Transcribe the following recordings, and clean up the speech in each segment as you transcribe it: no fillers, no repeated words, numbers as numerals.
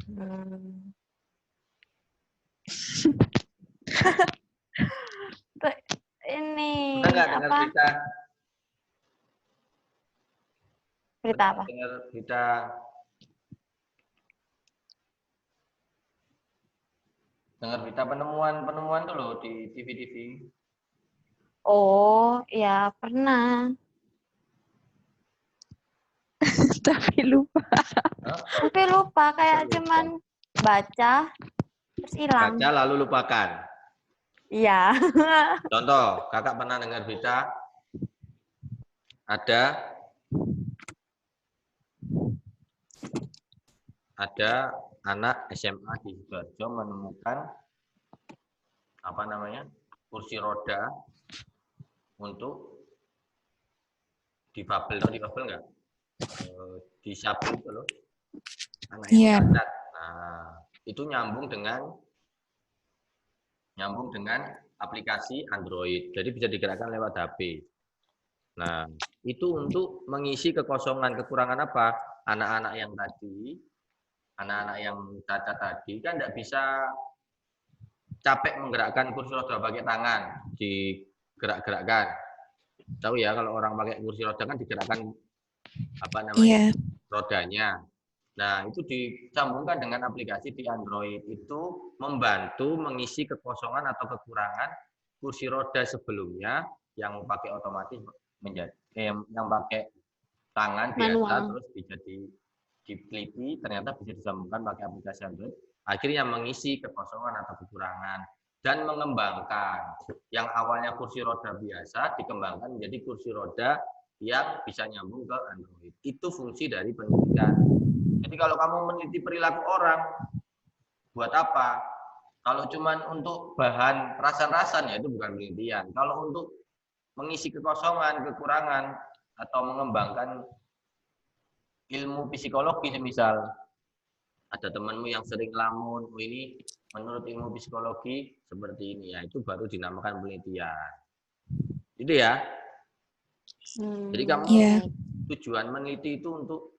Hmm. Ini Pernah nggak dengar apa? berita? Berita Pernah apa? dengar berita penemuan tuh loh di TV-TV. Oh, ya pernah. Tapi lupa. Hah? Tapi lupa, Masa kayak lupa? cuman baca terus hilang. Baca lalu lupakan. Iya. Contoh, kakak pernah dengar berita ada anak SMA di Sidoarjo menemukan apa namanya kursi roda untuk difabel. Tahu difabel nggak? Disabel itu loh. Anak yang Iya. cacat. Nah, itu nyambung dengan aplikasi Android. Jadi bisa digerakkan lewat HP. Nah, itu untuk mengisi kekosongan, kekurangan apa? Anak-anak yang cacat tadi kan tidak bisa capek menggerakkan kursi roda pakai tangan, digerak-gerakkan. Tahu ya kalau orang pakai kursi roda kan digerakkan apa namanya? Iya. Rodanya. Nah, itu disambungkan dengan aplikasi di Android. Itu membantu mengisi kekosongan atau kekurangan kursi roda sebelumnya yang pakai otomatis menjadi yang pakai tangan biasa Manual. terus bisa diteliti ternyata bisa disambungkan pakai aplikasi Android. Akhirnya mengisi kekosongan atau kekurangan dan mengembangkan yang awalnya kursi roda biasa dikembangkan menjadi kursi roda yang bisa nyambung ke Android. Itu fungsi dari penelitian. Jadi kalau kamu meneliti perilaku orang, buat apa? Kalau cuma untuk bahan rasan-rasan ya itu bukan penelitian. Kalau untuk mengisi kekosongan, kekurangan, atau mengembangkan ilmu psikologi, misal ada temanmu yang sering lamun, oh ini menurut ilmu psikologi seperti ini ya, itu baru dinamakan penelitian. Gitu ya. Jadi kamu Iya. tujuan meneliti itu untuk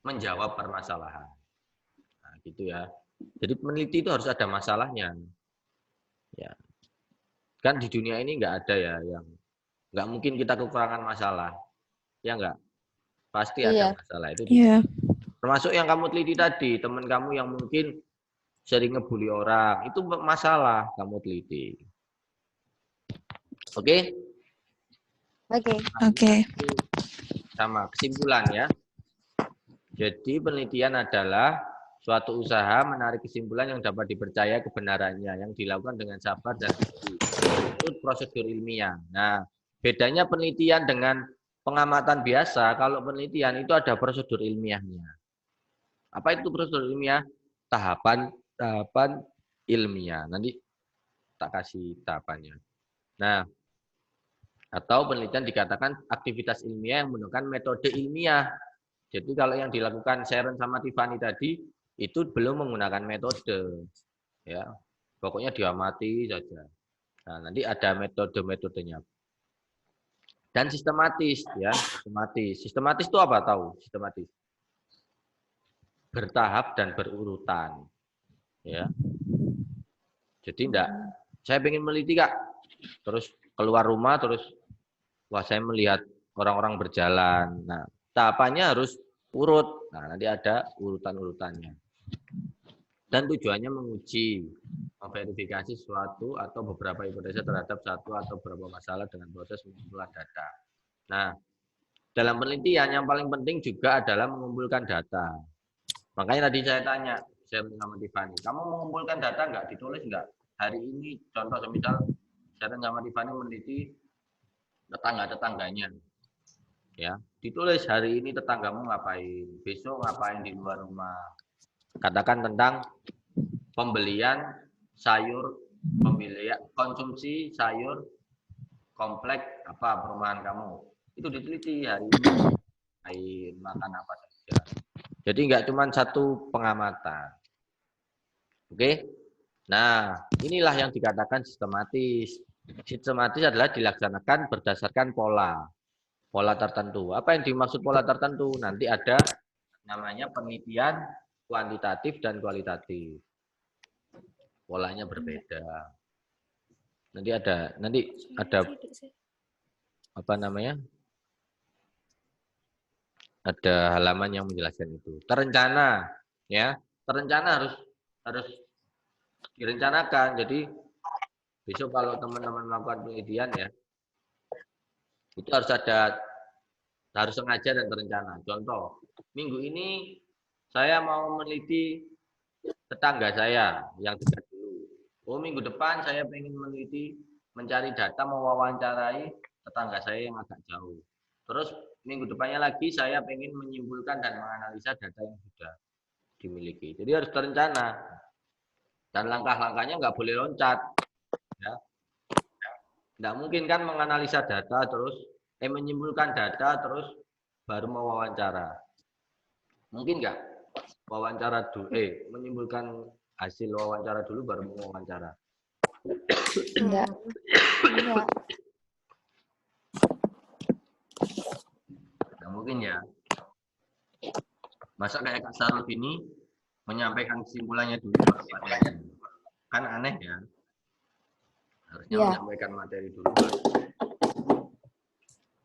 menjawab permasalahan. Nah, gitu ya. Jadi peneliti itu harus ada masalahnya. Ya. Kan di dunia ini nggak ada ya yang nggak mungkin kita kekurangan masalah. Ya nggak? Pasti ada Iya. masalah itu. Iya. Termasuk yang kamu teliti tadi, teman kamu yang mungkin sering ngebully orang, itu masalah kamu teliti. Oke? Oke. Oke. Sama kesimpulan ya. Jadi penelitian adalah suatu usaha menarik kesimpulan yang dapat dipercaya kebenarannya yang dilakukan dengan sabar dan teliti. Itu prosedur ilmiah. Nah, bedanya penelitian dengan pengamatan biasa, kalau penelitian itu ada prosedur ilmiahnya. Apa itu prosedur ilmiah? Tahapan ilmiah. Nanti tak kasih tahapannya. Nah, atau penelitian dikatakan aktivitas ilmiah yang menggunakan metode ilmiah. Jadi kalau yang dilakukan Sharon sama Tiffany tadi itu belum menggunakan metode, ya. Pokoknya diamati saja. Nah, nanti ada metode-metodenya. Dan sistematis, ya, sistematis. Sistematis itu apa tahu? Sistematis. Bertahap dan berurutan, ya. Jadi enggak, saya ingin meneliti Kak, terus keluar rumah terus wah saya melihat orang-orang berjalan. Nah, tahapannya harus urut. Nah, nanti ada urutan-urutannya. Dan tujuannya menguji, memverifikasi suatu atau beberapa hipotesa terhadap satu atau beberapa masalah dengan proses pengumpulan data. Nah, dalam penelitian yang paling penting juga adalah mengumpulkan data. Makanya tadi saya tanya, saya sama Tiffany, kamu mengumpulkan data nggak? Ditulis nggak? Hari ini, contoh semisal, saya sama Tiffany meneliti tetangga-tetangganya. Ya, ditulis hari ini tetanggamu ngapain, besok ngapain di luar rumah. Katakan tentang pembelian konsumsi sayur kompleks apa perumahan kamu. Itu diteliti hari ini air makan apa saja. Jadi nggak cuma satu pengamatan. Oke? Nah, inilah yang dikatakan sistematis. Sistematis adalah dilaksanakan berdasarkan pola tertentu. Apa yang dimaksud pola tertentu? Nanti ada namanya penelitian kuantitatif dan kualitatif. Polanya berbeda. Nanti ada apa namanya? Ada halaman yang menjelaskan itu. Terencana, ya. Terencana harus direncanakan. Jadi besok kalau teman-teman melakukan penelitian ya, itu harus sengaja dan terencana. Contoh, minggu ini saya mau meneliti tetangga saya yang dekat dulu. Oh, minggu depan saya ingin meneliti, mencari data, mewawancarai tetangga saya yang agak jauh. Terus minggu depannya lagi saya ingin menyimpulkan dan menganalisa data yang sudah dimiliki. Jadi harus terencana. Dan langkah-langkahnya nggak boleh loncat. Ya. Nggak mungkin kan menganalisa data terus, menyimpulkan data terus baru mewawancara. Mungkin nggak? Wawancara dulu, menyimpulkan hasil wawancara dulu baru mewawancara. Enggak. Enggak. Nggak mungkin ya. Masa kayak Kak Sarul ini menyampaikan kesimpulannya dulu baru materi. Kan aneh ya. Harusnya menyampaikan materi dulu baru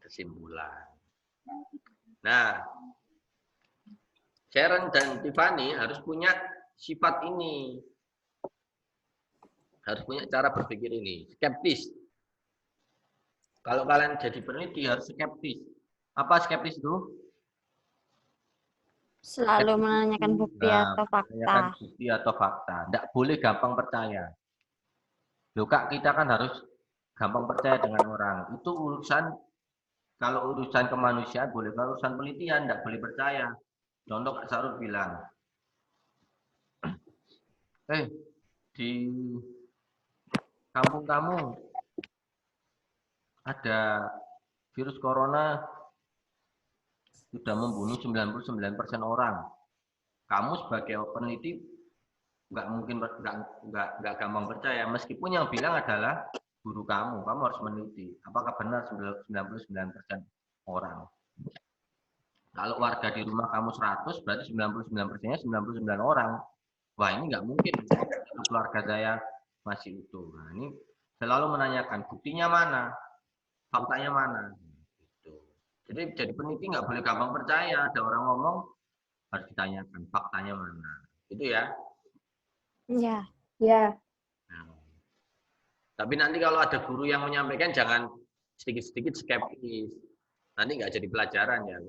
kesimpulan. Nah, Sharon dan Tiffany harus punya sifat ini. Harus punya cara berpikir ini. Skeptis. Kalau kalian jadi peneliti harus skeptis. Apa skeptis itu? Selalu menanyakan bukti atau fakta. Bukti atau fakta. Tidak boleh gampang percaya. Loh Kak, kita kan harus gampang percaya dengan orang. Itu urusan, kalau urusan kemanusiaan boleh, kalau urusan penelitian tidak boleh percaya. Contoh Kak Sarul bilang, di kampung kamu ada virus corona sudah membunuh 99% orang. Kamu sebagai peneliti nggak mungkin nggak gampang percaya. Meskipun yang bilang adalah guru kamu harus meneliti. Apakah benar 99% orang? Kalau warga di rumah kamu 100, berarti 99%-nya 99 orang. Wah, ini nggak mungkin. Keluarga saya masih utuh. Nah, ini selalu menanyakan buktinya mana, faktanya mana. Gitu. Jadi peneliti nggak boleh gampang percaya. Ada orang ngomong harus ditanyakan faktanya mana. Itu ya. Iya. Ya. Nah, tapi nanti kalau ada guru yang menyampaikan jangan sedikit-sedikit skeptis. Nanti nggak jadi pelajaran ya.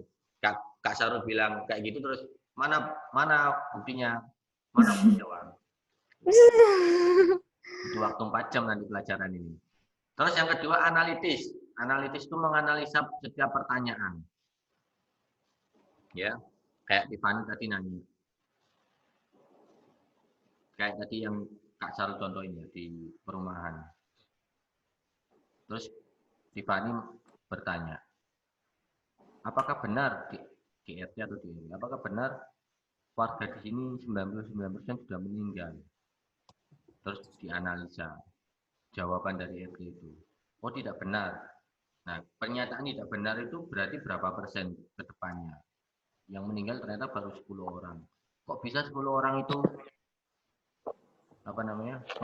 Kak Sarul bilang kayak gitu terus mana buktinya? Mana buktinya, Wang? Itu waktu 4 jam nanti pelajaran ini. Terus yang kedua analitis. Analitis itu menganalisa setiap pertanyaan. Ya, kayak Tiffany tadi nanya. Kayak tadi yang Kak Sarul contohin ya di perumahan. Terus Tiffany bertanya, apakah benar di RT atau di RW? Apakah benar warga di sini 99% sudah meninggal? Terus dianalisa jawaban dari RT itu. Oh tidak benar. Nah pernyataan tidak benar itu berarti berapa persen ke depannya? Yang meninggal ternyata baru 10 orang. Kok bisa 10 orang itu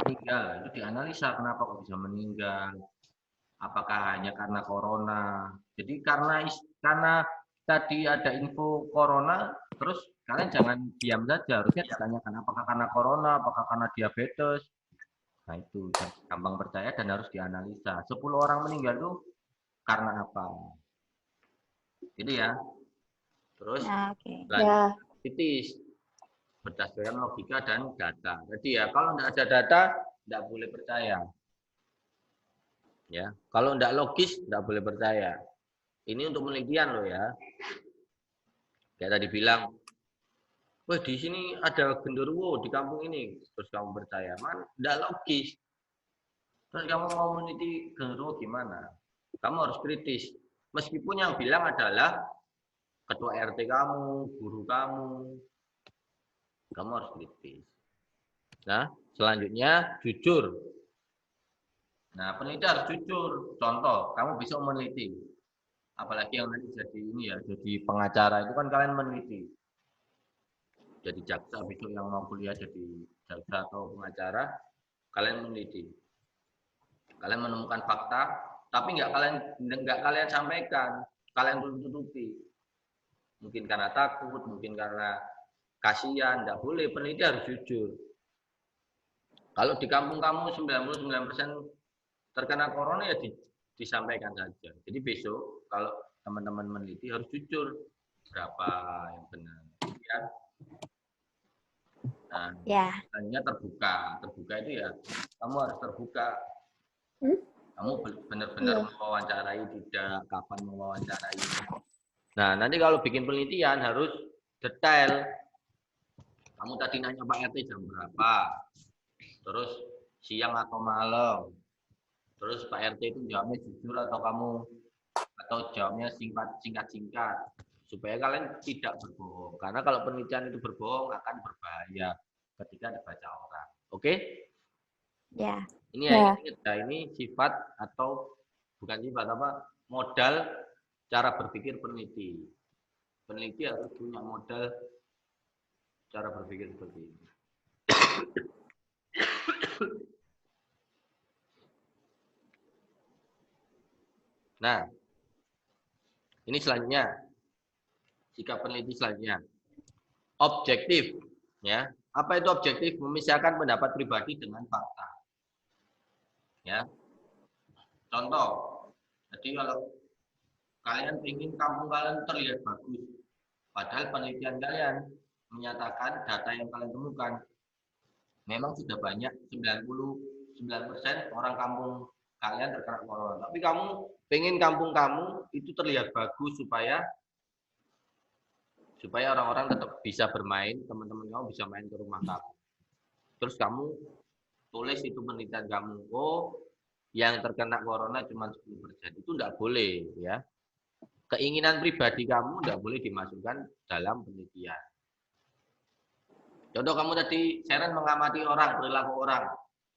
meninggal? Itu dianalisa kenapa kok bisa meninggal? Apakah hanya karena corona? Jadi karena tadi ada info corona, terus kalian jangan diam saja. Harusnya ditanyakan apakah karena corona, apakah karena diabetes. Nah itu gampang percaya dan harus dianalisa. 10 orang meninggal itu karena apa? Itu ya. Terus kritis berdasarkan logika dan data. Jadi ya kalau tidak ada data, tidak boleh percaya. Ya, kalau tidak logis, tidak boleh percaya. Ini untuk penelitian loh ya. Kayak tadi bilang, wah di sini ada genderuwo di kampung ini, terus kamu percaya, tidak logis. Terus kamu mau meneliti genderuwo gimana? Kamu harus kritis. Meskipun yang bilang adalah ketua RT kamu, guru kamu harus kritis. Nah, selanjutnya jujur. Nah, peneliti harus jujur. Contoh, kamu bisa meneliti. Apalagi yang nanti jadi ini ya, jadi pengacara itu kan kalian meneliti. jadi jaksa besok yang mau kuliah jadi jaksa atau pengacara, kalian meneliti. Kalian menemukan fakta, tapi nggak kalian sampaikan, kalian tutupi. Mungkin karena takut, mungkin karena kasihan, nggak boleh. Peneliti harus jujur. Kalau di kampung kamu 99% terkena corona ya disampaikan saja. Jadi besok kalau teman-teman meneliti harus jujur berapa yang benar. Ya. Nah, selanjutnya terbuka. Terbuka itu ya kamu harus terbuka. Kamu benar-benar mewawancarai tidak, kapan mewawancarai. Nah, nanti kalau bikin penelitian harus detail. Kamu tadi nanya Pak RT jam berapa? Terus siang atau malam? Terus Pak RT itu jawabnya jujur atau jawabnya singkat-singkat supaya kalian tidak berbohong. Karena kalau penelitian itu berbohong akan berbahaya ketika dibaca orang. Oke? Ya. Ini ya, ini sifat atau bukan sifat apa? Modal cara berpikir peneliti. Peneliti harus punya modal cara berpikir seperti ini. Nah, ini selanjutnya sikap peneliti selanjutnya. Objektif, ya. Apa itu objektif? Memisahkan pendapat pribadi dengan fakta. Ya. Contoh, jadi kalau kalian ingin kampung kalian terlihat bagus, padahal penelitian kalian menyatakan data yang kalian temukan memang sudah banyak 99% orang kampung kalian terkena corona. Tapi kamu pengen kampung kamu itu terlihat bagus supaya orang-orang tetap bisa bermain, teman-teman kamu bisa main ke rumah kamu. Terus kamu tulis itu penelitian kamu, oh yang terkena corona cuma 10%. Itu enggak boleh ya. Keinginan pribadi kamu enggak boleh dimasukkan dalam penelitian. Contoh kamu tadi Sharon mengamati orang, perilaku orang.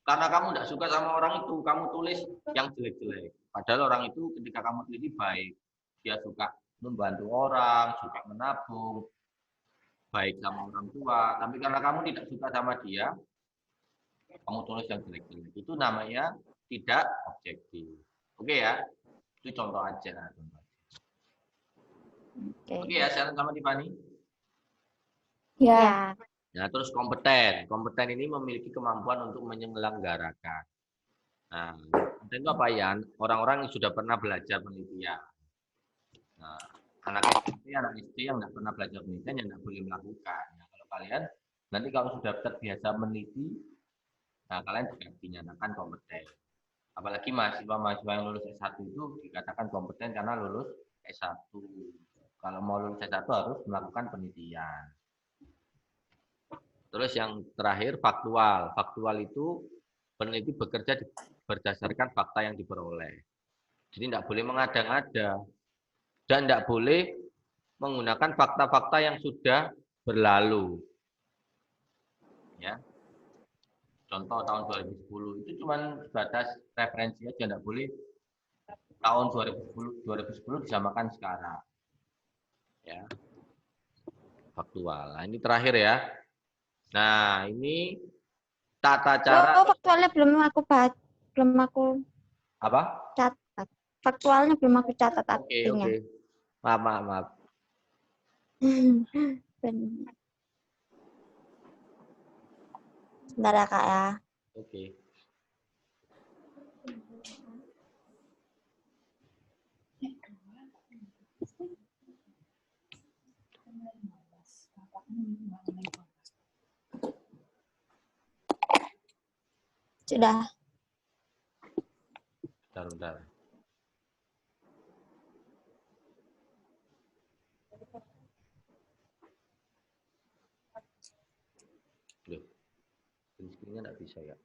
Karena kamu enggak suka sama orang itu, kamu tulis yang jelek-jelek. Padahal orang itu ketika kamu teliti baik. Dia suka membantu orang, suka menabung, baik sama orang tua. Tapi karena kamu tidak suka sama dia, kamu tulis yang jelek-jelek. Itu namanya tidak objektif. Oke ya? Itu contoh aja. Oke ya, Sharon sama Tiffany? Ya. Nah, terus kompeten. Kompeten ini memiliki kemampuan untuk menyelenggarakan. Nah, kompeten itu apa ya? Orang-orang yang sudah pernah belajar penelitian. Nah, anak SD yang nggak pernah belajar penelitian yang nggak boleh melakukan. Nah, kalau kalian nanti kalau sudah terbiasa meneliti, nah kalian juga dinyatakan kompeten. Apalagi mahasiswa yang lulus S1 itu dikatakan kompeten karena lulus S1. Kalau mau lulus S1 harus melakukan penelitian. Terus yang terakhir faktual. Faktual itu peneliti bekerja berdasarkan fakta yang diperoleh. Jadi tidak boleh mengada-ngada. Dan tidak boleh menggunakan fakta-fakta yang sudah berlalu. Ya. Contoh tahun 2010 itu cuma sebatas referensi aja, tidak boleh tahun 2010 disamakan sekarang. Ya. Faktual. Nah, ini terakhir ya. Nah, ini tata cara. Oh, faktualnya belum aku apa? Catat. Faktualnya belum aku catat artinya. Oke. Maaf. Bentar ya, Kak ya. Oke. Sudah. Bentar. Loh, screen-nya nggak bisa ya?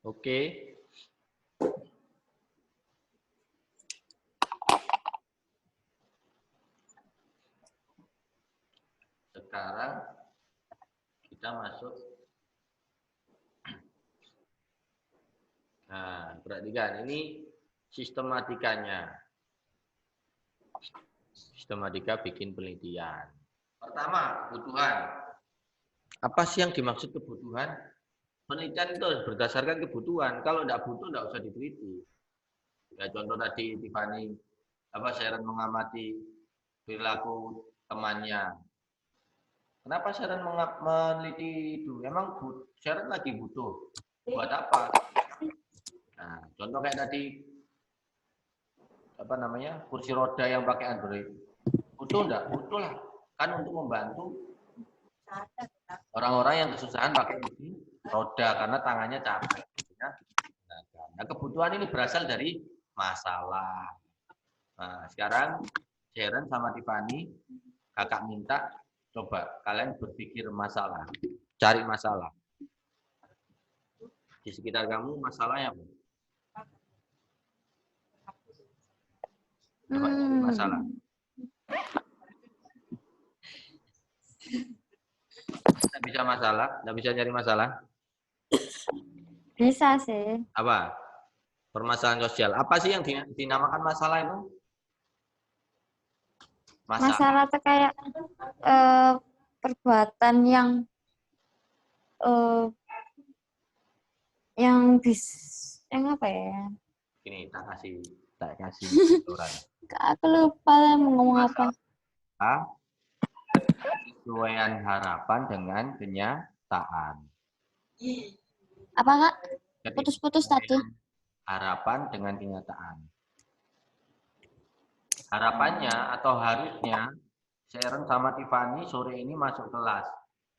Oke. Sekarang kita masuk. Nah, perhatikan ini sistematikanya. Sistematika bikin penelitian. Pertama, kebutuhan. Apa sih yang dimaksud kebutuhan? Penelitian itu harus berdasarkan kebutuhan. Kalau tidak butuh, tidak usah diteliti. Ya, contoh tadi Tiffany, Sharon mengamati perilaku temannya. Kenapa Sharon meneliti itu? Emang Sharon lagi butuh. Buat apa? Nah, contoh kayak tadi kursi roda yang pakai Android. Butuh enggak? Butuh lah. Kan untuk membantu orang-orang yang kesusahan pakai kursi roda karena tangannya capek. Nah, kebutuhan ini berasal dari masalah. Nah, sekarang Sharon sama Tiffany, kakak minta coba kalian berpikir masalah, cari masalah. Di sekitar kamu masalahnya apa? Coba cari masalah. Nggak bisa masalah, nggak bisa nyari masalah. Bisa sih. Apa? Permasalahan sosial. Apa sih yang dinamakan masalah itu? Masalah tuh kayak perbuatan eh, yang apa ya? Ini tak kasih aturan. Aku lupa lah mau ngomong apa. Kesesuaian harapan dengan kenyataan. Apa Kak? Jadi, Putus-putus tadi. harapan dengan kenyataan. Harapannya atau harusnya Sharon sama Tiffany sore ini masuk kelas.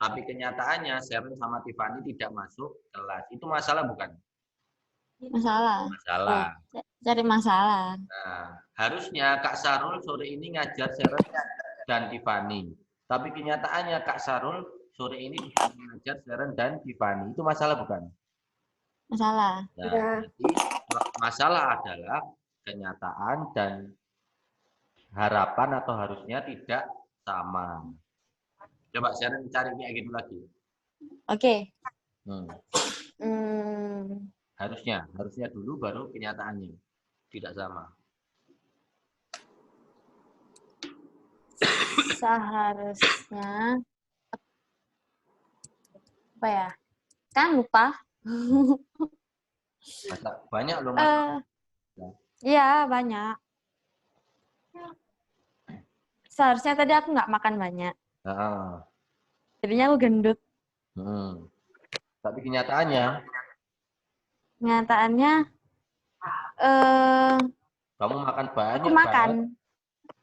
Tapi kenyataannya Sharon sama Tiffany tidak masuk kelas. Itu masalah bukan? Masalah. Masalah. Cari masalah. Nah, harusnya Kak Sarul sore ini ngajar Sharon dan Tiffany. Tapi kenyataannya Kak Sarul sore ini mengajar Sharon dan Tiffany. Itu masalah bukan? Masalah. Nah, Ya. jadi masalah adalah kenyataan dan harapan atau harusnya tidak sama. Coba Sharon cari kayak gitu lagi. Oke. Harusnya dulu baru kenyataannya. Tidak sama. Seharusnya apa ya? Kan lupa. Banyak loh Mas. Iya, banyak. Seharusnya tadi aku nggak makan banyak. Jadinya aku gendut. Tapi kenyataannya kamu makan banyak aku makan.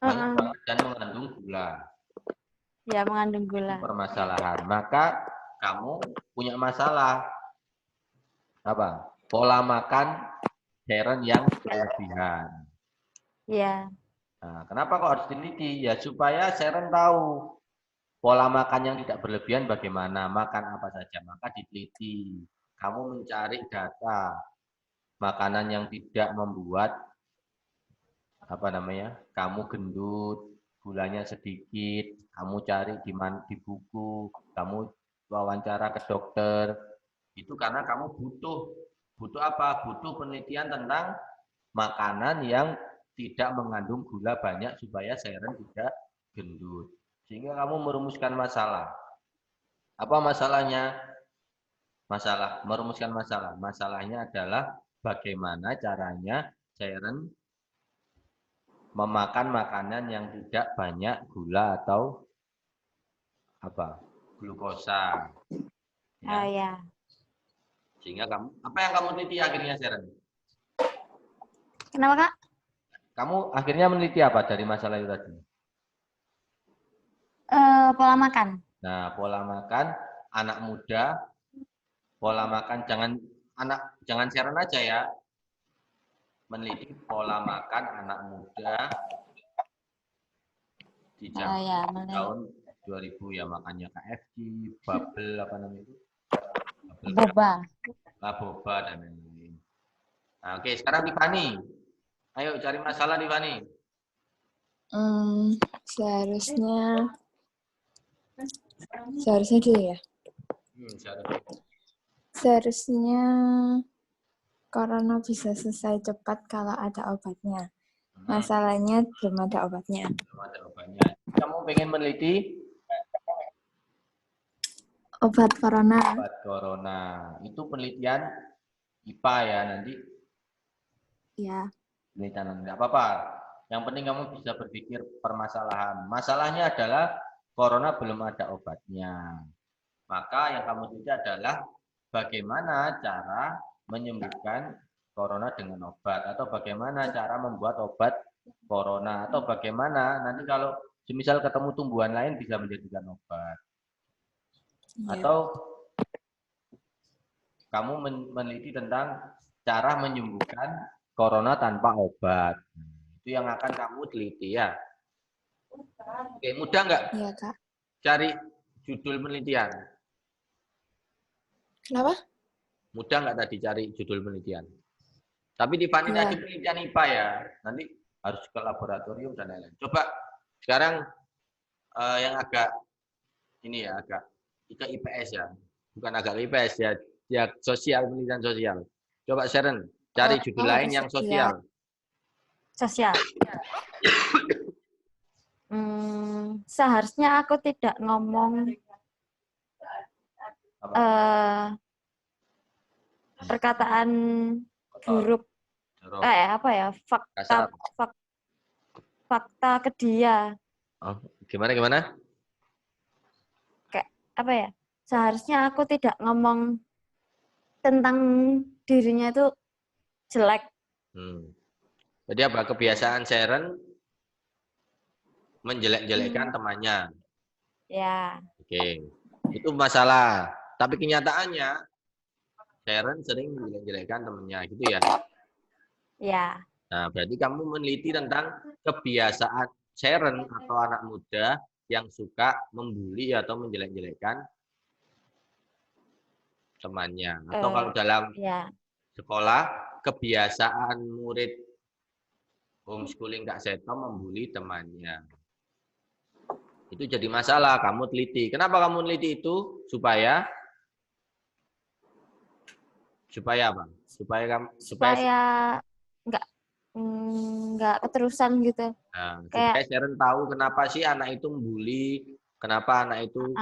Banget dan mengandung gula. Ya, mengandung gula. Itu permasalahan. Maka kamu punya masalah. Apa? Pola makan Sharon yang berlebihan. Iya. Nah, kenapa kok harus diteliti? Ya supaya Sharon tahu pola makan yang tidak berlebihan bagaimana, makan apa saja, maka diteliti. Kamu mencari data makanan yang tidak membuat kamu gendut, gulanya sedikit, kamu cari di buku, kamu wawancara ke dokter. Itu karena kamu butuh apa? Butuh penelitian tentang makanan yang tidak mengandung gula banyak supaya Sharon tidak gendut. Sehingga kamu merumuskan masalah. Apa masalahnya? Merumuskan masalah. Masalahnya adalah bagaimana caranya Sharon memakan makanan yang tidak banyak gula atau glukosa. Ya. Oh ya. Sehingga apa yang kamu teliti akhirnya Sharon? Kenapa Kak? Kamu akhirnya meneliti apa dari masalah itu tadi? Pola makan. Nah, pola makan anak muda, pola makan jangan Sharon aja ya. Meneliti pola makan anak muda di tahun 2000 ya, makannya KFC, bubble apa namanya itu? Boba. laba obat dan lain-lain. Nah, oke, sekarang Tiffany. Ayo cari masalah Tiffany. Seharusnya dulu ya. Seharusnya. Seharusnya corona bisa selesai cepat kalau ada obatnya. Masalahnya belum ada obatnya. Belum ada obatnya. Kamu pengen meneliti Obat corona. obat corona. Itu penelitian IPA ya nanti. Ya. Penelitian enggak apa-apa. Yang penting kamu bisa berpikir permasalahan. Masalahnya adalah corona belum ada obatnya. Maka yang kamu teliti adalah bagaimana cara menyembuhkan corona dengan obat, atau bagaimana cara membuat obat corona, atau bagaimana nanti kalau semisal ketemu tumbuhan lain bisa menjadikan obat. Ya. Atau kamu meneliti tentang cara menyembuhkan corona tanpa obat. Itu yang akan kamu teliti ya. Oke, mudah nggak Iya, Kak. cari judul penelitian? Kenapa? Mudah nggak tadi cari judul penelitian? Tapi Tiffany Ya. tadi penelitian IPA ya. Nanti harus ke laboratorium dan lain-lain. Coba sekarang yang agak ini ya, agak ke IPS ya. Bukan agak ke IPS ya. Ya sosial, penelitian sosial. Coba Sharon, cari judul lain yang sosial. Sosial. Seharusnya aku tidak ngomong perkataan buruk, apa ya, fakta ke dia. Oh, gimana? Kayak apa ya? Seharusnya aku tidak ngomong tentang dirinya itu jelek. Jadi apa kebiasaan Sharon menjelek-jelekkan temannya? Ya. Oke, itu masalah. Tapi kenyataannya Sharon sering menjelek-jelekkan temannya, gitu ya? Ya. Nah, berarti kamu meneliti tentang kebiasaan Sharon atau anak muda yang suka membuli atau menjelek-jelekkan temannya. Atau kalau dalam sekolah, kebiasaan murid homeschooling Kak Seto membuli temannya. Itu jadi masalah, kamu teliti. Kenapa kamu teliti itu? Supaya apa? Supaya nggak keterusan gitu. Nah, supaya Sharon tahu kenapa sih anak itu membuli, kenapa anak itu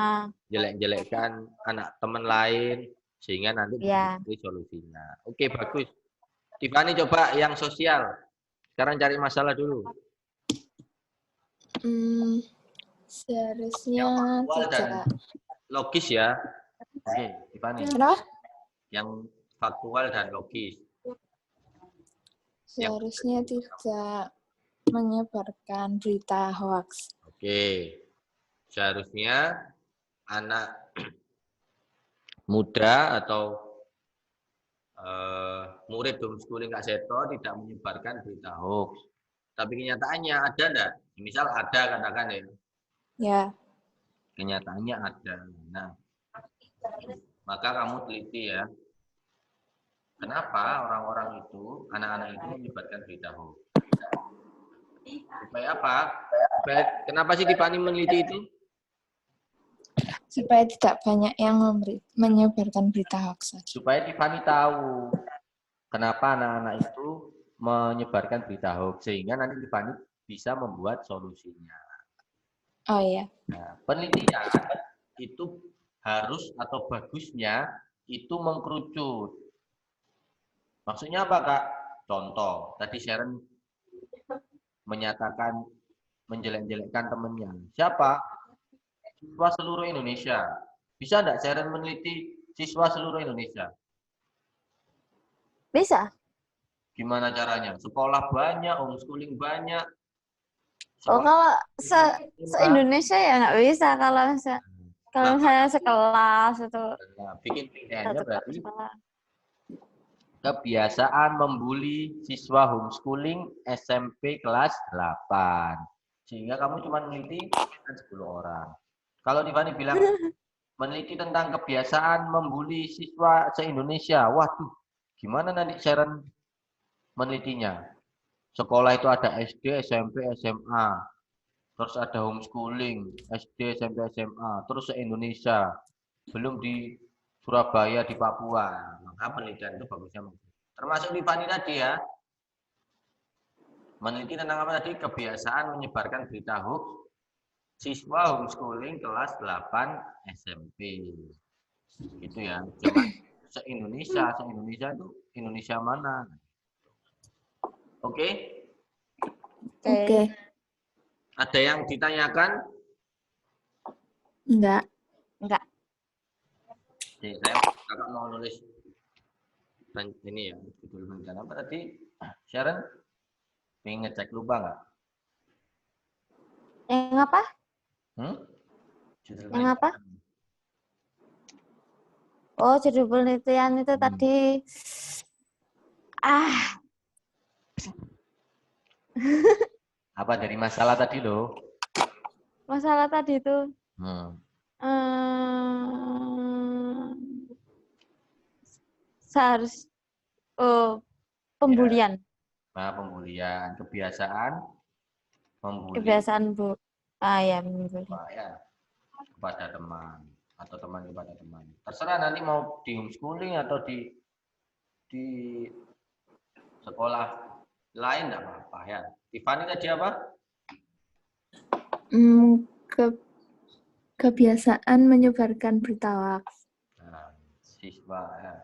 jelek-jelekkan anak teman lain, sehingga nanti bisa solusinya. Oke, bagus. Tiffany coba yang sosial. Sekarang cari masalah dulu. Seharusnya tidak. Logis ya. Oke, Tiffany. Kenapa? Yang faktual dan logis. Seharusnya tidak menyebarkan berita hoax. Oke. Seharusnya anak muda atau murid homeschooling Kak Seto tidak menyebarkan berita hoax. Tapi kenyataannya ada enggak? Misal ada, katakan ya. Ya. Kenyataannya ada. Nah, maka kamu teliti ya. Kenapa orang-orang itu, anak-anak itu menyebarkan berita hoax? Supaya apa? Kenapa sih Tiffany meneliti itu? Supaya tidak banyak yang menyebarkan berita hoax. Supaya Tiffany tahu kenapa anak-anak itu menyebarkan berita hoax, sehingga nanti Tiffany bisa membuat solusinya. Oh iya. Nah, penelitian itu harus atau bagusnya itu mengkerucut. Maksudnya apa, Kak? Contoh, tadi Sharon menyatakan menjelek-jelekkan temannya. Siapa? Siswa seluruh Indonesia. Bisa enggak Sharon meneliti siswa seluruh Indonesia? Bisa. Gimana caranya? Sekolah banyak, homeschooling banyak. Kalau se-Indonesia ya nggak bisa. Kalau saya sekelas itu. Nah, bikin penelitiannya berarti kebiasaan membuli siswa homeschooling SMP kelas 8. Sehingga kamu cuma meneliti 10 orang. Kalau Tiffany bilang meneliti tentang kebiasaan membuli siswa se-Indonesia. Waduh, gimana nanti Sharon menelitinya? Sekolah itu ada SD, SMP, SMA. Terus ada homeschooling, SD, SMP, SMA. Terus se-Indonesia. Belum di Surabaya, di Papua. Maka penelitian itu bagusnya. Termasuk di Fani tadi ya. Meneliti tentang apa tadi? Kebiasaan menyebarkan berita hoax siswa homeschooling kelas 8 SMP. Gitu ya. Cuma se-Indonesia itu Indonesia mana? Oke? Oke. Ada yang ditanyakan? Enggak. Enggak. Oke, saya kakak mau nulis ini ya, judul penelitian apa tadi? Sharon, pengen ngecek lupa nggak? Yang apa? Judul Yang apa? penelitian. Oh, judul penelitian itu tadi. Apa dari masalah tadi loh? Masalah tadi itu. Seharus pembulian. Nah, pembulian, kebiasaan membuli. Kebiasaan Bu. Ya, membuli. Ya, kepada teman atau teman kepada teman. Terserah nanti mau di homeschooling atau di sekolah lain enggak apa-apa ya. Tiffany tadi apa? Kebiasaan menyebarkan berita hoax. Nah, siswa ya.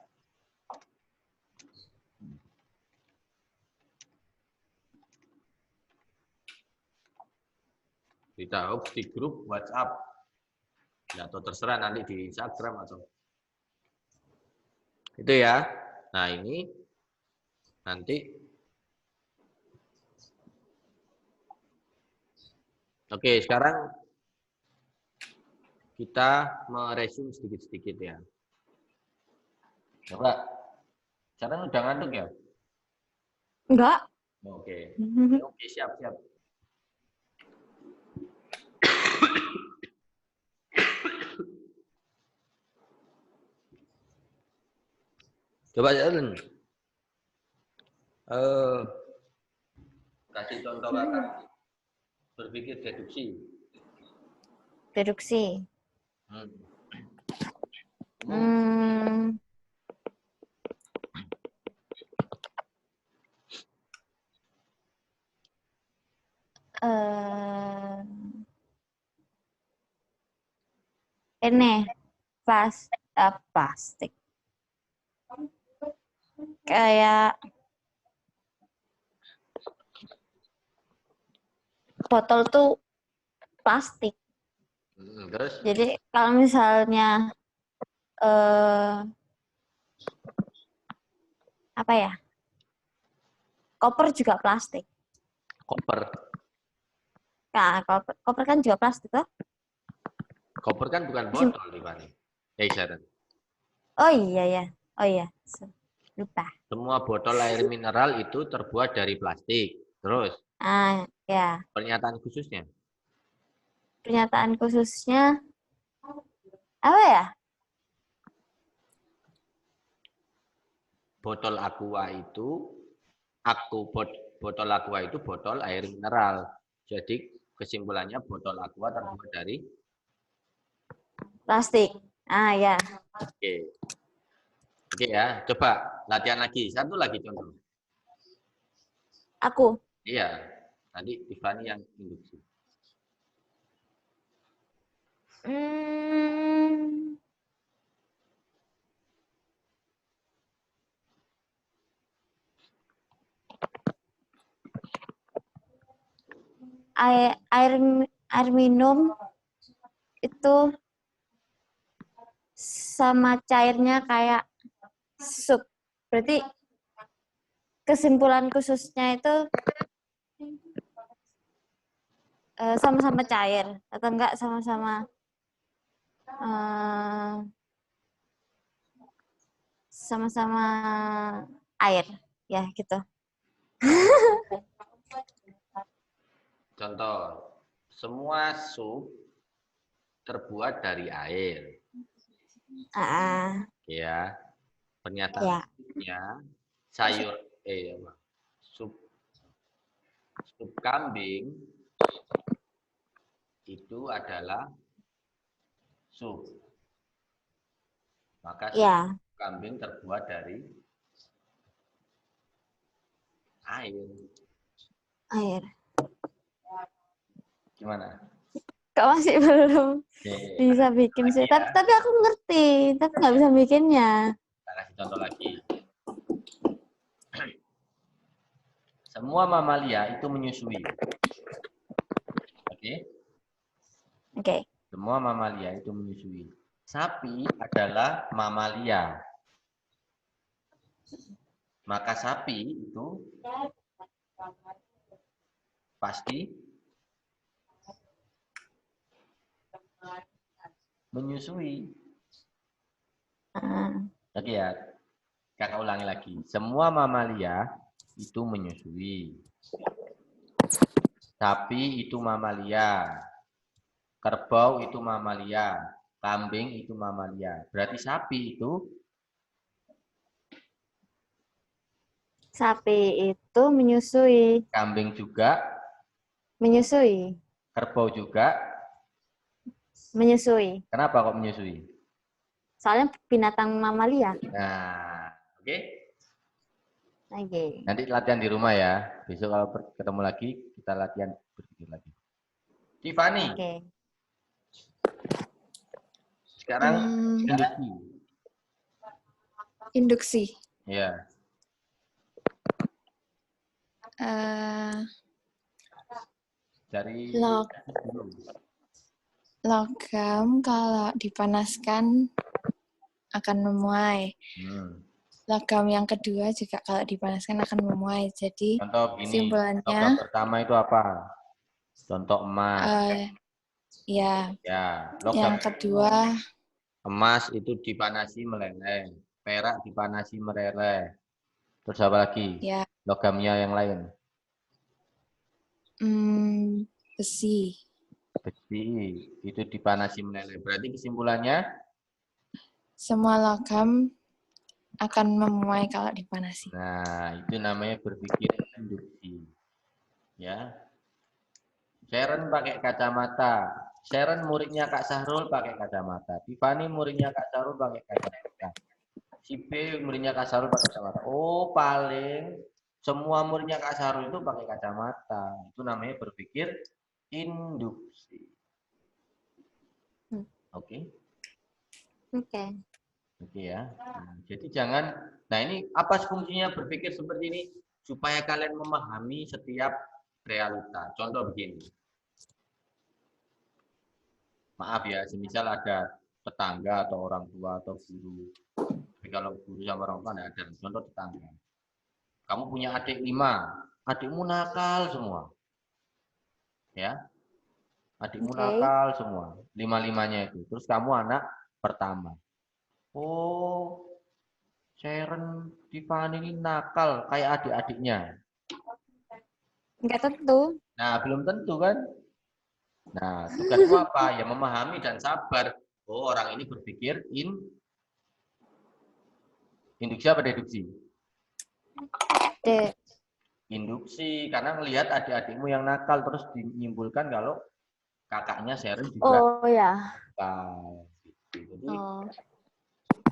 Berita hoax di grup WhatsApp. Ya, atau terserah nanti di Instagram atau itu ya. Nah, ini nanti oke, sekarang kita meresume sedikit-sedikit ya. Coba, sekarang udah ngantuk ya? Enggak. Oke, oke, siap-siap. Coba Sharon, kasih contoh kata berpikir deduksi. Deduksi. Ini plastik. Kayak botol tuh plastik. Terus? Jadi kalau misalnya apa ya? Koper juga plastik. Koper. Nah, koper kan juga plastik toh? Koper kan bukan botol, Tiffany. Sharon. Oh iya ya. Oh iya. Lupa. Semua botol air mineral itu terbuat dari plastik. Terus? Ya. Pernyataan khususnya? Pernyataan khususnya apa ya? Botol aqua itu botol air mineral. Jadi kesimpulannya botol aqua terbuat dari plastik. Ya. Oke. Oke ya, coba latihan lagi. Satu lagi contoh. Aku. Iya. Nanti Tiffany yang induksi. Air minum itu sama cairnya kayak sup. Berarti kesimpulan khususnya itu sama-sama cair atau enggak sama-sama sama-sama air ya gitu. Contoh, semua sup terbuat dari air. Ah, Ya, pernyataan ya. selanjutnya sayur sup sup kambing itu adalah sup. Maka sup Ya. kambing terbuat dari air. Air. Gimana? Kok masih belum Oke, bisa bikin lagi sih. ya. Tapi aku ngerti, tapi nggak bisa bikinnya. Kita kasih contoh lagi. Semua mamalia itu menyusui. Oke? Oke. Semua mamalia itu menyusui. Sapi adalah mamalia. Maka sapi itu pasti menyusui. Ah, Oke ya, kakak ulangi lagi. Semua mamalia itu menyusui. Sapi itu mamalia. Kerbau itu mamalia. Kambing itu mamalia. Berarti sapi itu sapi itu menyusui. kambing juga, Menyusui. kerbau juga. Menyusui. Kenapa kok menyusui? Soalnya binatang mamalia. Nah, oke. Oke. Nanti latihan di rumah ya. Besok kalau ketemu lagi, kita latihan berpikir lagi. Tiffany, Oke. sekarang Hmm, induksi. induksi. Ya, Eh, dari log, dulu. logam kalau dipanaskan akan memuai. Logam yang kedua juga kalau dipanaskan akan memuai. Jadi Contoh gini, logam kesimpulannya pertama itu apa? Contoh emas. ya, Ya, logam yang kedua emas itu dipanasi meleleh, perak dipanasi meleleh. Terus apa lagi? ya Logamnya yang lain. besi. Besi itu dipanasi meleleh. Berarti kesimpulannya Semua logam akan memuai kalau dipanasi. nah, itu namanya berpikir induksi. Ya. Sharon pakai kacamata. Sharon muridnya Kak Sahrul pakai kacamata. Tiffany muridnya Kak Sahrul pakai kacamata. Si B muridnya Kak Sahrul pakai kacamata. Oh, paling semua muridnya Kak Sahrul itu pakai kacamata. Itu namanya berpikir induksi. Oke. Oke. Oke ya. Nah, jadi jangan. Nah ini apa fungsinya berpikir seperti ini supaya kalian memahami setiap realita. Contoh begini. Maaf ya, semisal ada tetangga atau orang tua atau guru. Tapi kalau guru sama orang tua tidak ada. Contoh tetangga. Kamu punya adik 5, adikmu nakal semua. Ya, adikmu Oke. nakal semua. 5-5-nya itu. Terus kamu anak pertama. Oh, Sharon Tiffany ini nakal kayak adik-adiknya. Nggak tentu. Nah, belum tentu kan? Nah, tugasmu apa? Ya memahami dan sabar. Oh, orang ini berpikir induksi apa deduksi? De. Induksi, karena ngelihat adik-adikmu yang nakal terus menyimpulkan kalau kakaknya Sharon juga Oh ya. nakal. Jadi Oh.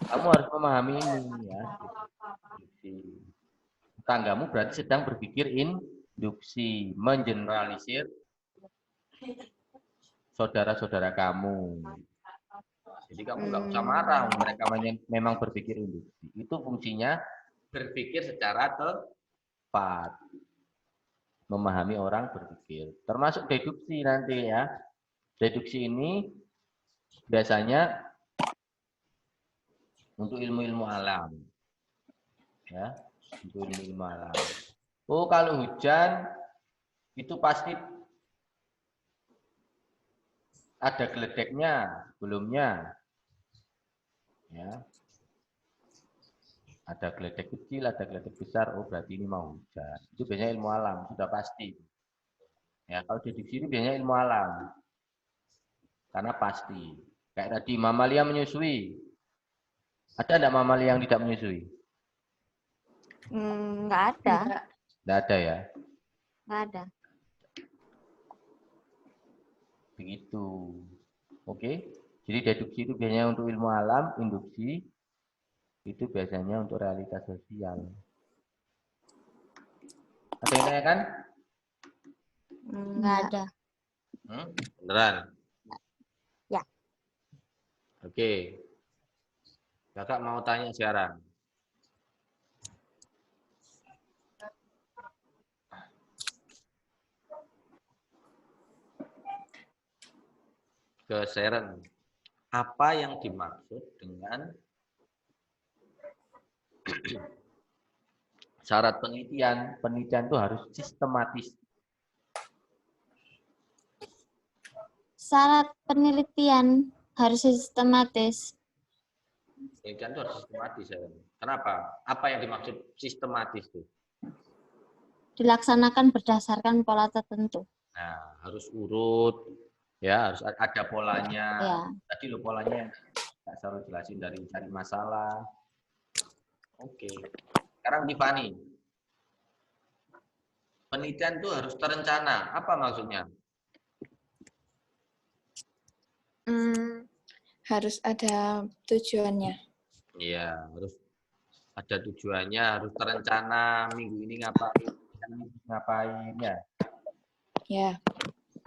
kamu harus memahami ini ya. Induksi. Tanggamu berarti sedang berpikir induksi, mengeneralisir saudara-saudara kamu. Jadi kamu nggak usah marah, mereka memang berpikir induksi. Itu fungsinya berpikir secara tepat, memahami orang berpikir. Termasuk deduksi nanti ya. Deduksi ini biasanya untuk ilmu-ilmu alam, ya, untuk ilmu-ilmu alam. Oh, kalau hujan itu pasti ada geledeknya sebelumnya, ya. Ada geledek kecil, ada geledek besar. Oh, berarti ini mau hujan. Itu biasanya ilmu alam, sudah pasti. Ya, kalau deduksi ini biasanya ilmu alam. Karena pasti. Kayak tadi mamalia menyusui. Ada enggak mamalia yang tidak menyusui? Nggak ada. Enggak ada ya. Nggak ada. Begitu. Oke. Jadi deduksi itu biasanya untuk ilmu alam, induksi itu biasanya untuk realitas sosial. Ada yang tanya kan? Nggak ada. Beneran? Ya. Oke. Kakak mau tanya sekarang. Ke Sharon. Apa yang dimaksud dengan syarat penelitian? Penelitian itu harus sistematis. Syarat penelitian harus sistematis. Penelitian itu harus sistematis. Ya. Kenapa? Apa yang dimaksud sistematis itu? Dilaksanakan berdasarkan pola tertentu. Nah, harus urut, ya harus ada polanya. Ya. Tadi lo polanya nggak selalu jelasin dari cari masalah. Oke. Sekarang Tiffany. Penelitian itu harus terencana. Apa maksudnya? Harus ada tujuannya. Iya, harus ada tujuannya, harus terencana minggu ini ngapain ya. Ya.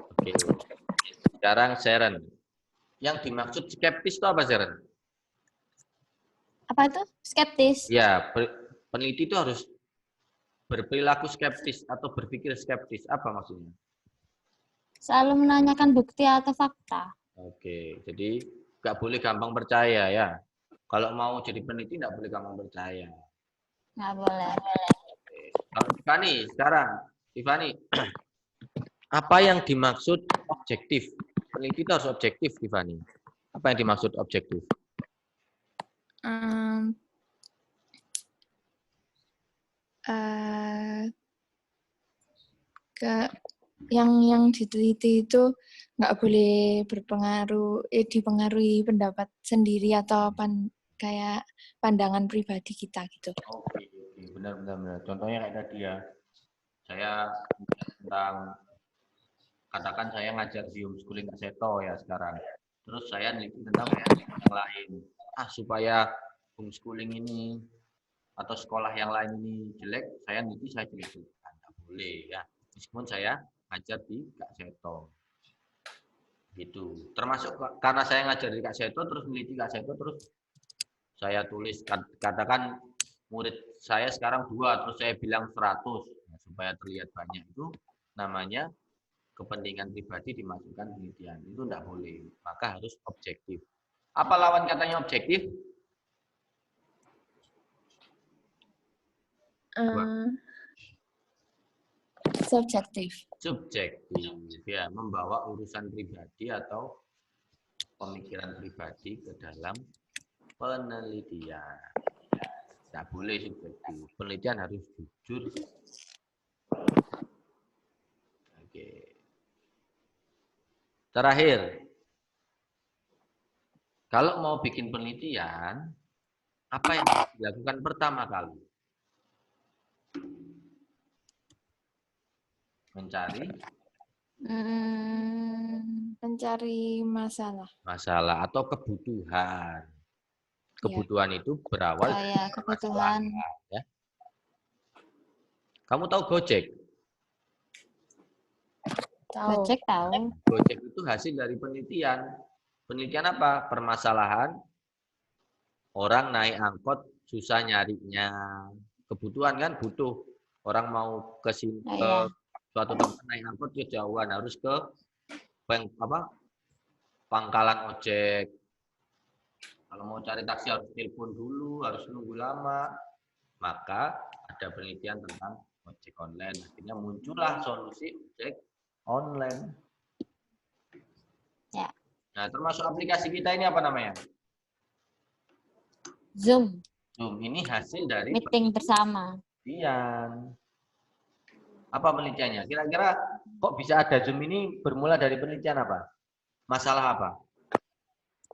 Oke. Sekarang Sharon. Yang dimaksud skeptis itu apa, Sharon? Apa itu? Skeptis? Ya, peneliti itu harus berperilaku skeptis atau berpikir skeptis. Apa maksudnya? Selalu menanyakan bukti atau fakta. Oke, jadi nggak boleh gampang percaya ya. Kalau mau jadi peneliti nggak boleh gampang percaya. Nggak boleh. Oke. Kalau Tiffany, sekarang. Tiffany, apa yang dimaksud objektif? Peneliti itu harus objektif, Tiffany. Apa yang dimaksud objektif? Yang diteliti itu nggak boleh dipengaruhi pendapat sendiri atau kayak pandangan pribadi kita gitu. Oke, benar. Contohnya kayak tadi ya, saya tentang katakan saya ngajar di homeschooling Kak Seto ya sekarang. Terus saya neliti tentang yang lain. Supaya homeschooling ini atau sekolah yang lain ini jelek, saya neliti saya jelek. Nggak boleh ya. Meskipun saya ngajar di Kak Seto. Gitu. Termasuk karena saya ngajar di Kak Seto, terus meneliti Kak Seto, terus saya tulis, katakan murid saya sekarang 2, terus saya bilang 100. Nah, supaya terlihat banyak itu namanya kepentingan pribadi dimasukkan penelitian. Itu tidak boleh. Maka harus objektif. Apa lawan katanya objektif? Subjektif. Subjektif. Ya, membawa urusan pribadi atau pemikiran pribadi ke dalam penelitian. Tidak boleh subjektif. Penelitian harus jujur. Oke. Terakhir, kalau mau bikin penelitian, apa yang harus dilakukan pertama kali? Mencari masalah. Masalah atau kebutuhan. Kebutuhan itu berawal dari kebutuhan. Ya. Kamu tahu Gojek? Gojek tahu. Gojek itu hasil dari penelitian. Penelitian apa? Permasalahan orang naik angkot susah nyarinya. Kebutuhan kan butuh. Orang mau ke sini ke suatu tempat naik angkot kejauhan harus ke pangkalan ojek. Kalau mau cari taksi harus telepon dulu, harus nunggu lama. Maka ada penelitian tentang ojek online. Akhirnya muncullah solusi ojek online. Ya. Nah, termasuk aplikasi kita ini apa namanya? Zoom. Zoom ini hasil dari meeting bersama. Penelitian. Apa penelitiannya? Kira-kira kok bisa ada Zoom ini bermula dari penelitian apa? Masalah apa?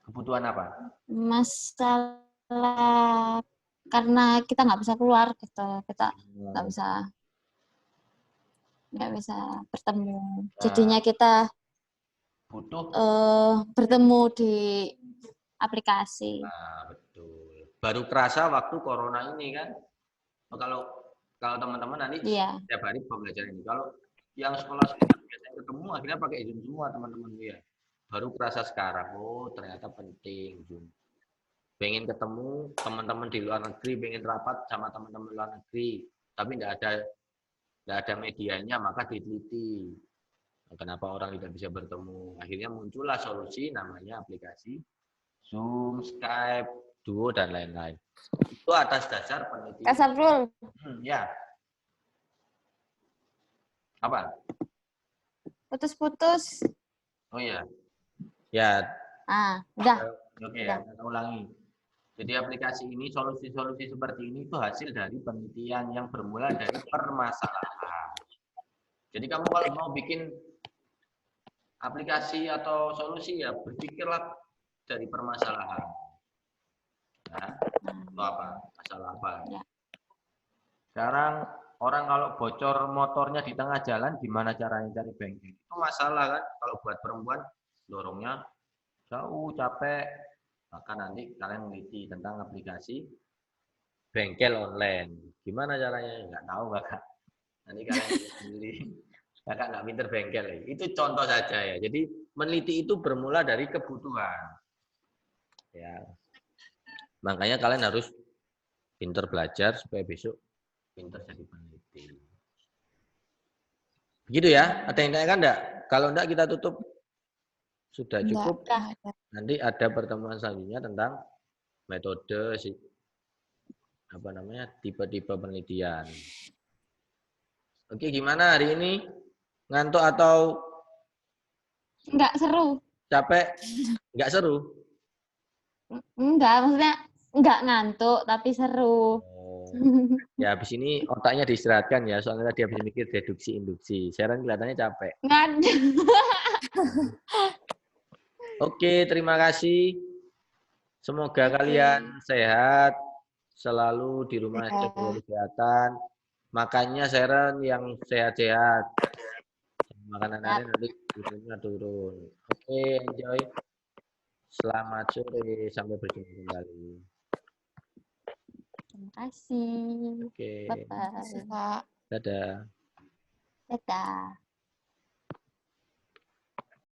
Kebutuhan apa? Masalah karena kita nggak bisa keluar gitu, kita nggak bisa bertemu. Jadinya kita butuh. Bertemu di aplikasi. Nah, betul. Baru kerasa waktu corona ini kan. Kalau teman-teman nanti setiap hari pembelajaran ini. Kalau yang sekolah-sekolah biasanya ketemu akhirnya pakai Zoom semua teman-teman ya. Baru kerasa sekarang. Oh, ternyata penting Zoom. Pengen ketemu teman-teman di luar negeri, pengen rapat sama teman-teman luar negeri, tapi nggak ada medianya, maka diteliti. Kenapa orang tidak bisa bertemu? Akhirnya muncullah solusi namanya aplikasi Zoom, Skype, Duo, dan lain-lain. Itu atas dasar penelitian. Kak Safrul. Ya. Apa? Putus-putus. Oh iya. Ya. Udah. Oke, ya, kita ulangi. Jadi aplikasi ini, solusi-solusi seperti ini itu hasil dari penelitian yang bermula dari permasalahan. Jadi kamu kalau mau bikin aplikasi atau solusi ya berpikirlah dari permasalahan. Nah, itu apa? Masalah apa? Ya. Sekarang orang kalau bocor motornya di tengah jalan, gimana caranya cari bengkel? Itu masalah kan? Kalau buat perempuan, dorongnya jauh, capek. Maka nanti kalian meneliti tentang aplikasi bengkel online. Gimana caranya? Nggak tahu, Kakak. Nanti kalian sendiri. Kakak nggak pinter bengkel. Itu contoh saja ya. Jadi meneliti itu bermula dari kebutuhan. Ya. Makanya kalian harus pinter belajar supaya besok pinter jadi peneliti. Begitu ya? Ada yang tanyakan enggak? Kalau enggak kita tutup. Sudah cukup. Nanti ada pertemuan selanjutnya tentang metode tipe-tipe penelitian. Oke, gimana hari ini? Ngantuk atau enggak seru? Capek? Enggak seru? Enggak, maksudnya enggak ngantuk tapi seru. Ya habis ini otaknya diistirahatkan ya, soalnya tadi habis mikir deduksi induksi. Sharon kelihatannya capek. Enggak ada. Oke, terima kasih. Semoga kalian sehat, selalu di rumah jaga kesehatan. Makannya Sharon yang sehat-sehat. Makanan nanti turunnya turun. Oke, enjoy. Selamat sore, sampai berjumpa kembali. Terima kasih. Oke. Bye-bye. Dadah. Dadah.